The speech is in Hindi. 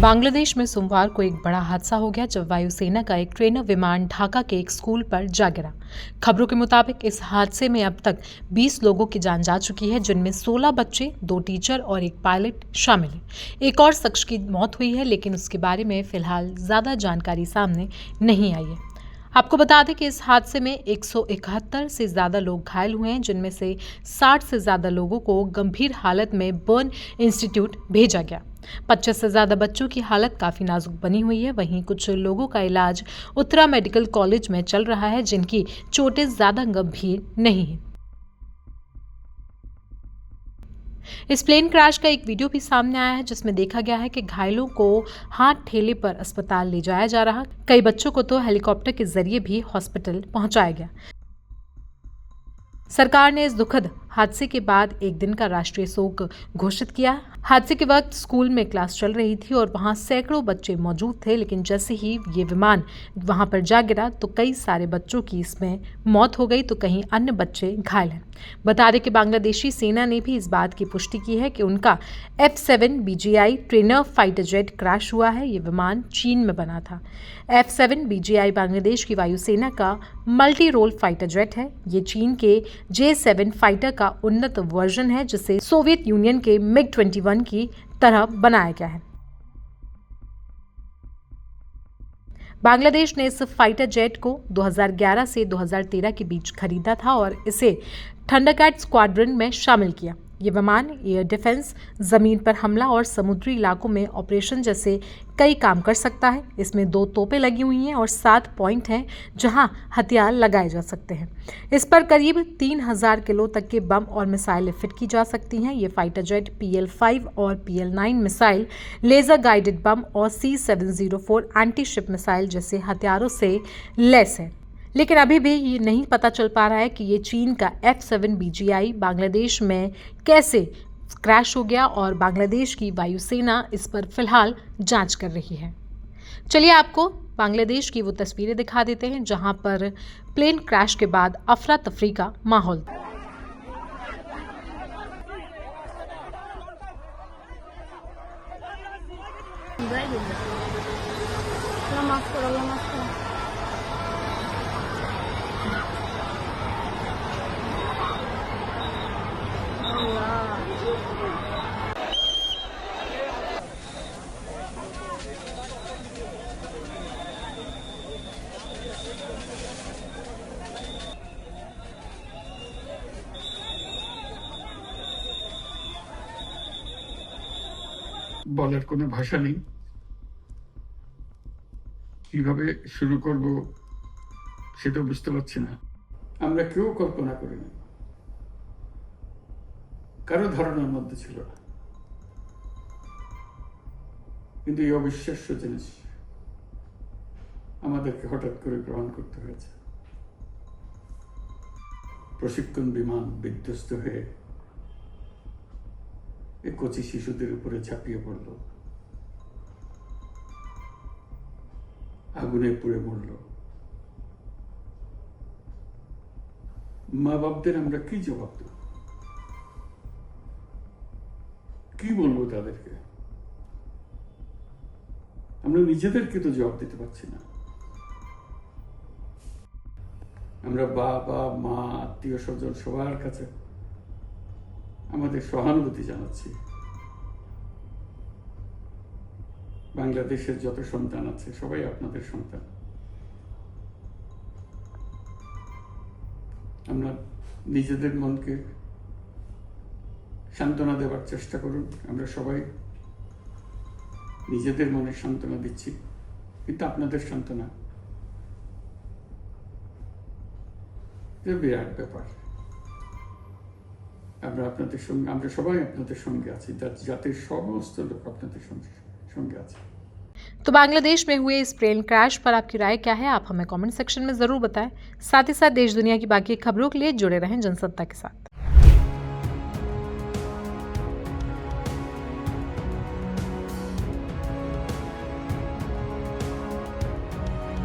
बांग्लादेश में सोमवार को एक बड़ा हादसा हो गया जब वायुसेना का एक ट्रेनर विमान ढाका के एक स्कूल पर जा गिरा। खबरों के मुताबिक इस हादसे में अब तक 20 लोगों की जान जा चुकी है, जिनमें 16 बच्चे, 2 टीचर और एक पायलट शामिल है। एक और शख्स की मौत हुई है, लेकिन उसके बारे में फिलहाल ज्यादा जानकारी सामने नहीं आई है। आपको बता दें कि इस हादसे में 171 से ज्यादा लोग घायल हुए हैं, जिनमें से 60 से ज्यादा लोगों को गंभीर हालत में बर्न इंस्टीट्यूट भेजा गया। 25 से ज्यादा बच्चों की हालत काफी नाजुक बनी हुई है। वहीं कुछ लोगों का इलाज उत्तरा मेडिकल कॉलेज में चल रहा है, जिनकी चोटें ज्यादा गंभीर नहीं है। इस प्लेन क्रैश का एक वीडियो भी सामने आया है, जिसमें देखा गया है कि घायलों को हाथ ठेले पर अस्पताल ले जाया जा रहा। कई बच्चों को तो हेलीकॉप्टर के जरिए भी हॉस्पिटल पहुंचाया गया। सरकार ने इस दुखद हादसे के बाद एक दिन का राष्ट्रीय शोक घोषित किया। हादसे के वक्त स्कूल में क्लास चल रही थी और वहां सैकड़ों बच्चे मौजूद थे, लेकिन जैसे ही ये विमान वहां पर जा गिरा तो कई सारे बच्चों की इसमें मौत हो गई, तो कहीं अन्य बच्चे घायल हैं। बता दें कि बांग्लादेशी सेना ने भी इस बात की पुष्टि की है कि उनका F-7 BGI trainer fighter jet crash हुआ है। ये विमान चीन में बना था। F-7 BGI बांग्लादेश की वायुसेना का मल्टी रोल फाइटर जेट है। ये चीन के J-7 फाइटर का उन्नत वर्जन है, जिसे सोवियत यूनियन के MiG-21 की तरह बनाया गया है। बांग्लादेश ने इस फाइटर जेट को 2011 से 2013 के बीच खरीदा था और इसे थंडरकैट स्क्वाड्रन में शामिल किया। ये विमान एयर डिफेंस, जमीन पर हमला और समुद्री इलाकों में ऑपरेशन जैसे कई काम कर सकता है। इसमें 2 तोपें लगी हुई हैं और 7 पॉइंट हैं जहां हथियार लगाए जा सकते हैं। इस पर करीब 3000 किलो तक के बम और मिसाइलें फिट की जा सकती हैं। ये फाइटर जेट PL-5 और PL-9 missile, laser guided bomb और C-704 एंटी शिप मिसाइल जैसे हथियारों से लैस है। लेकिन अभी भी ये नहीं पता चल पा रहा है कि ये चीन का F-7 BGI बांग्लादेश में कैसे क्रैश हो गया और बांग्लादेश की वायुसेना इस पर फिलहाल जांच कर रही है। चलिए आपको बांग्लादेश की वो तस्वीरें दिखा देते हैं जहां पर प्लेन क्रैश के बाद अफरा तफरी का माहौल था। বলার কোনো ভাষা নেই, কিভাবে শুরু করব সেটা বুঝতে পারছি না। আমরা কেউ কল্পনা করিনি, কারো ধারণার মধ্যে ছিল না, কিন্তু এই অবিশ্বাস্য জিনিস আমাদেরকে হঠাৎ করে গ্রহণ করতে হয়েছে। প্রশিক্ষণ বিমান বিধ্বস্ত হয়ে এই কচি শিশুদের উপরে ঝাঁপিয়ে পড়ল, আগুনে পুড়ে মরল। মা বাপদের আমরা কি জবাব দেব? কি বলবো তাদেরকে? আমরা নিজেদেরকে তো জবাব দিতে পারছি না। আমরা বাবা, মা, আত্মীয় স্বজন সবার কাছে আমাদের সহানুভূতি জানাচ্ছি। বাংলাদেশের যত সন্তান আছে সবাই আপনাদের সন্তান। আমরা নিজেদের মনকে সান্ত্বনা দেওয়ার চেষ্টা করুন। আমরা সবাই নিজেদের মনে সান্ত্বনা দিচ্ছি, কিন্তু আপনাদের সান্ত্বনা বিরাট ব্যাপার। আমরা সবাই আপনাদের সঙ্গে আছি, জাতির সমস্ত লোক আপনাদের সঙ্গে আছে। तो बांग्लादेश में हुए इस प्लेन क्रैश पर आपकी राय क्या है? आप हमें कमेंट सेक्शन में जरूर बताएं। साथ ही साथ देश दुनिया की बाकी खबरों के लिए जुड़े रहें जनसत्ता के साथ।